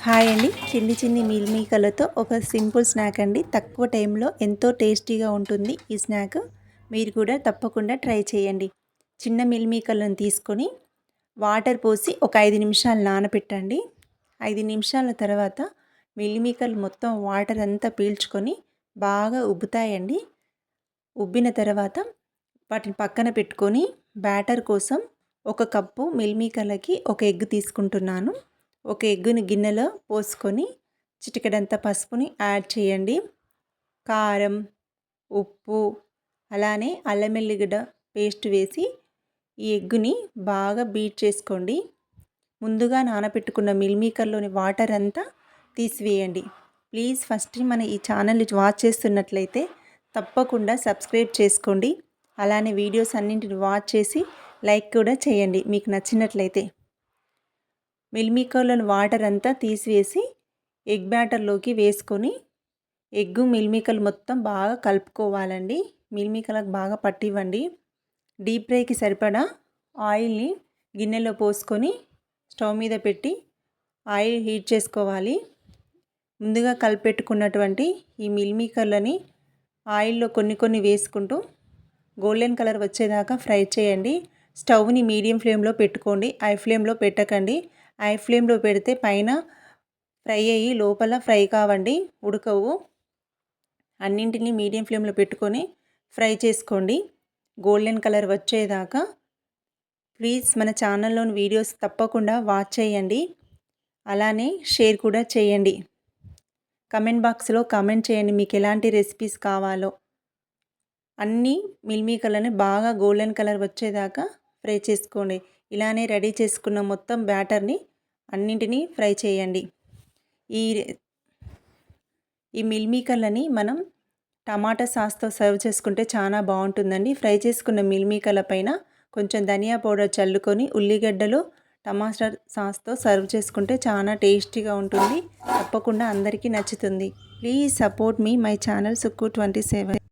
Hi అండి. చిన్ని చిన్ని మీల్ మేకర్లతో ఒక సింపుల్ స్నాక్ అండి. తక్కువ టైంలో ఎంతో టేస్టీగా ఉంటుంది ఈ స్నాక్. మీరు కూడా తప్పకుండా ట్రై చేయండి. చిన్న మీల్ మేకర్లను తీసుకొని వాటర్ పోసి ఒక 5 నిమిషాలు నానబెట్టండి. 5 నిమిషాల తర్వాత మిల్ మేకర్లు మొత్తం వాటర్ అంతా పీల్చుకొని బాగా ఉబ్బుతాయండి. ఉబ్బిన తర్వాత వాటిని పక్కన పెట్టుకొని బ్యాటర్ కోసం ఒక కప్పు మిల్ మేకర్లకి ఒక ఎగ్ తీసుకుంటున్నాను. ఒక ఎగ్గుని గిన్నెలో పోసుకొని చిటికెడంత పసుపుని యాడ్ చేయండి. కారం, ఉప్పు, అలానే అల్లం వెల్లిగడ్డ పేస్ట్ వేసి ఈ ఎగ్గుని బాగా బీట్ చేసుకోండి. ముందుగా నానబెట్టుకున్న మిల్ మేకర్లోని వాటర్ అంతా తీసివేయండి. ప్లీజ్ ఫస్ట్ మన ఈ ఛానల్ని వాచ్ చేస్తున్నట్లయితే తప్పకుండా సబ్స్క్రైబ్ చేసుకోండి. అలానే వీడియోస్ అన్నింటిని వాచ్ చేసి లైక్ కూడా చేయండి మీకు నచ్చినట్లయితే. మిల్ మేకర్లోని వాటర్ అంతా తీసివేసి ఎగ్ బ్యాటర్లోకి వేసుకొని ఎగ్గు మిల్ మేకర్లు మొత్తం బాగా కలుపుకోవాలండి. మిల్ మేకర్లకు బాగా పట్టివ్వండి. డీప్ ఫ్రైకి సరిపడా ఆయిల్ని గిన్నెలో పోసుకొని స్టవ్ మీద పెట్టి ఆయిల్ హీట్ చేసుకోవాలి. ముందుగా కలిపెట్టుకున్నటువంటి ఈ మిల్ మేకర్లని ఆయిల్లో కొన్ని వేసుకుంటూ గోల్డెన్ కలర్ వచ్చేదాకా ఫ్రై చేయండి. స్టవ్ని మీడియం ఫ్లేమ్లో పెట్టుకోండి. హై ఫ్లేమ్లో పెట్టకండి. హై ఫ్లేమ్లో పెడితే పైన ఫ్రై అయ్యి లోపల ఫ్రై కావండి, ఉడకవు. అన్నింటినీ మీడియం ఫ్లేమ్లో పెట్టుకొని ఫ్రై చేసుకోండి గోల్డెన్ కలర్ వచ్చేదాకా. ప్లీజ్ మన ఛానల్లోని వీడియోస్ తప్పకుండా వాచ్ చేయండి. అలానే షేర్ కూడా చేయండి. కమెంట్ బాక్స్లో కమెంట్ చేయండి మీకు ఎలాంటి రెసిపీస్ కావాలో. అన్ని మిల్ మేకర్లని బాగా గోల్డెన్ కలర్ వచ్చేదాకా ఫ్రై చేసుకోండి. ఇలానే రెడీ చేసుకున్న మొత్తం బ్యాటర్ని అన్నింటినీ ఫ్రై చేయండి. ఈ మిల్ మేకర్లని మనం టమాటా సాస్తో సర్వ్ చేసుకుంటే చాలా బాగుంటుందండి. ఫ్రై చేసుకున్న మిల్ మేకర్ల పైన కొంచెం ధనియా పౌడర్ చల్లుకొని ఉల్లిగడ్డలు టమాటా సాస్తో సర్వ్ చేసుకుంటే చాలా టేస్టీగా ఉంటుంది. తప్పకుండా అందరికీ నచ్చుతుంది. Please support me my channel Sukku 27.